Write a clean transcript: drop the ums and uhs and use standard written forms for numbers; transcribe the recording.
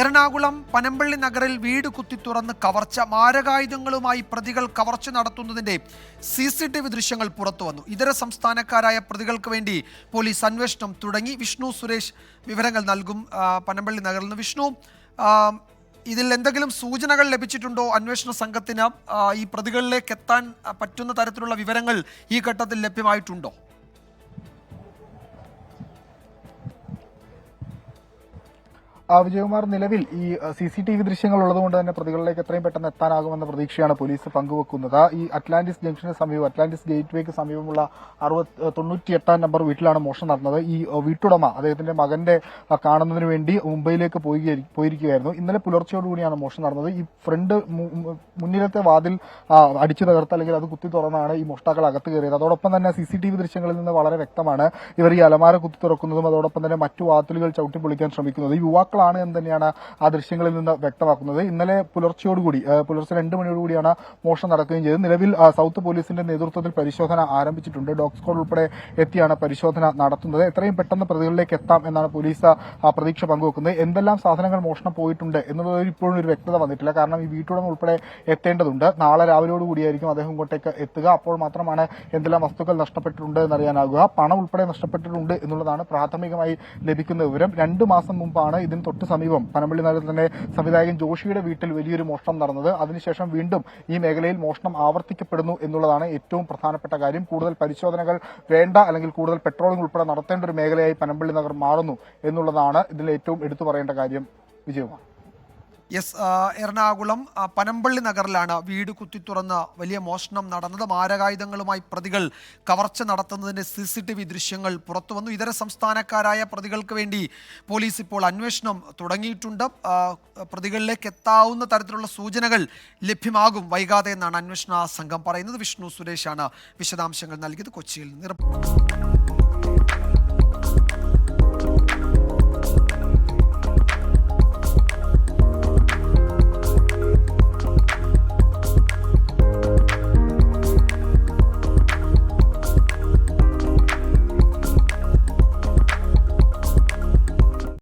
എറണാകുളം പനമ്പള്ളി നഗറിൽ വീട് കുത്തിത്തുറന്ന് കവർച്ച, മാരകായുധങ്ങളുമായി പ്രതികൾ കവർച്ച നടത്തുന്നതിന്റെ CCTV ദൃശ്യങ്ങൾ പുറത്തുവന്നു. ഇതര സംസ്ഥാനക്കാരായ പ്രതികൾക്ക് വേണ്ടി പോലീസ് അന്വേഷണം തുടങ്ങി. വിഷ്ണു സുരേഷ് വിവരങ്ങൾ നൽകും പനമ്പള്ളി നഗറിൽ നിന്ന്. വിഷ്ണു, ഇതിൽ എന്തെങ്കിലും സൂചനകൾ ലഭിച്ചിട്ടുണ്ടോ അന്വേഷണ സംഘത്തിന്? ഈ പ്രതികളിലേക്ക് എത്താൻ പറ്റുന്ന തരത്തിലുള്ള വിവരങ്ങൾ ഈ ഘട്ടത്തിൽ ലഭ്യമായിട്ടുണ്ടോ? വിജയകുമാർ, നിലവിൽ ഈ CCTV ദൃശ്യങ്ങൾ ഉള്ളതുകൊണ്ട് തന്നെ പ്രതികളിലേക്ക് എത്രയും പെട്ടെന്ന് എത്താനാകുമെന്ന പ്രതീക്ഷയാണ് പോലീസ് പങ്കുവെക്കുന്നത്. ഈ അറ്റ്ലാന്റിസ് ജംഗ്ഷന് സമീപം, അറ്റ്ലാന്റിസ് ഗേറ്റ്വേക്ക് സമീപമുള്ള 98 നമ്പർ വീട്ടിലാണ് മോഷണം നടന്നത്. ഈ വീട്ടുടമ അദ്ദേഹത്തിന്റെ മകന്റെ കാണുന്നതിന് വേണ്ടി മുംബൈയിലേക്ക് പോയിരിക്കുകയായിരുന്നു. ഇന്നലെ പുലർച്ചയോടുകൂടിയാണ് മോഷണം നടന്നത്. ഈ ഫ്രണ്ട് മുന്നിലത്തെ വാതിൽ അടിച്ചു തകർത്ത്, അല്ലെങ്കിൽ അത് കുത്തി തുറന്നാണ് ഈ മോഷ്ടാക്കൾ അകത്ത് കയറിയത്. അതോടൊപ്പം തന്നെ CCTV ദൃശ്യങ്ങളിൽ നിന്ന് വളരെ വ്യക്തമാണ് ഇവർ ഈ അലമാര കുത്തി തുറക്കുന്നതും അതോടൊപ്പം തന്നെ മറ്റു വാതിലുകൾ ചവിട്ടിപ്പൊളിക്കാൻ ശ്രമിക്കുന്നത്. ഈ യുവാക്കൾ എന്ന് തന്നെയാണ് ആ ദൃശ്യങ്ങളിൽ നിന്ന് വ്യക്തമാക്കുന്നത്. ഇന്നലെ പുലർച്ചെ 2 മണിയോടുകൂടിയാണ് മോഷണം നടക്കുകയും ചെയ്തത്. നിലവിൽ സൗത്ത് പോലീസിന്റെ നേതൃത്വത്തിൽ പരിശോധന ആരംഭിച്ചിട്ടുണ്ട്. ഡോഗ് സ്ക്വാഡ് ഉൾപ്പെടെ എത്തിയാണ് പരിശോധന നടത്തുന്നത്. എത്രയും പെട്ടെന്ന് പ്രതികളിലേക്ക് എത്താം എന്നാണ് പോലീസ് പ്രതീക്ഷ പങ്കുവെക്കുന്നത്. എന്തെല്ലാം സാധനങ്ങൾ മോഷണം പോയിട്ടുണ്ട് എന്നുള്ളത് ഇപ്പോഴും ഒരു വ്യക്തത വന്നിട്ടില്ല. കാരണം ഈ വീട്ടുടമ ഉൾപ്പെടെ എത്തേണ്ടതുണ്ട്. നാളെ രാവിലെയോടുകൂടിയായിരിക്കും അദ്ദേഹം ഇങ്ങോട്ടേക്ക് എത്തുക. അപ്പോൾ മാത്രമാണ് എന്തെല്ലാം വസ്തുക്കൾ നഷ്ടപ്പെട്ടിട്ടുണ്ട് എന്നറിയാനാകുക. പണം ഉൾപ്പെടെ നഷ്ടപ്പെട്ടിട്ടുണ്ട് എന്നുള്ളതാണ് പ്രാഥമികമായി ലഭിക്കുന്ന വിവരം. 2 മാസം മുമ്പാണ് ഇതിന് തൊട്ട് സമീപം പനമ്പള്ളി നഗറിൽ തന്നെ സംവിധായകൻ ജോഷിയുടെ വീട്ടിൽ വലിയൊരു മോഷണം നടന്നത്. അതിനുശേഷം വീണ്ടും ഈ മേഖലയിൽ മോഷണം ആവർത്തിക്കപ്പെടുന്നു എന്നുള്ളതാണ് ഏറ്റവും പ്രധാനപ്പെട്ട കാര്യം. കൂടുതൽ പരിശോധനകൾ വേണ്ട, അല്ലെങ്കിൽ കൂടുതൽ പെട്രോളിംഗ് ഉൾപ്പെടെ നടത്തേണ്ട ഒരു മേഖലയായി പനമ്പള്ളി നഗർ മാറുന്നു എന്നുള്ളതാണ് ഇതിൽ ഏറ്റവും എടുത്തു പറയേണ്ട കാര്യം. വിജയകുമാർ. എറണാകുളം പനമ്പള്ളി നഗറിലാണ് വീട് കുത്തിത്തുറന്ന് വലിയ മോഷണം നടന്നത്. മാരകായുധങ്ങളുമായി പ്രതികൾ കവർച്ച നടത്തുന്നതിന്റെ CCTV ദൃശ്യങ്ങൾ പുറത്തുവന്നു. ഇതര സംസ്ഥാനക്കാരായ പ്രതികൾക്ക് വേണ്ടി പോലീസ് ഇപ്പോൾ അന്വേഷണം തുടങ്ങിയിട്ടുണ്ട്. പ്രതികളിലേക്ക് എത്താവുന്ന തരത്തിലുള്ള സൂചനകൾ ലഭ്യമാകും വൈകാതെ എന്നാണ് അന്വേഷണ സംഘം പറയുന്നത്. വിഷ്ണു സുരേഷാണ് വിശദാംശങ്ങൾ നൽകിയത് കൊച്ചിയിൽ നിന്ന്.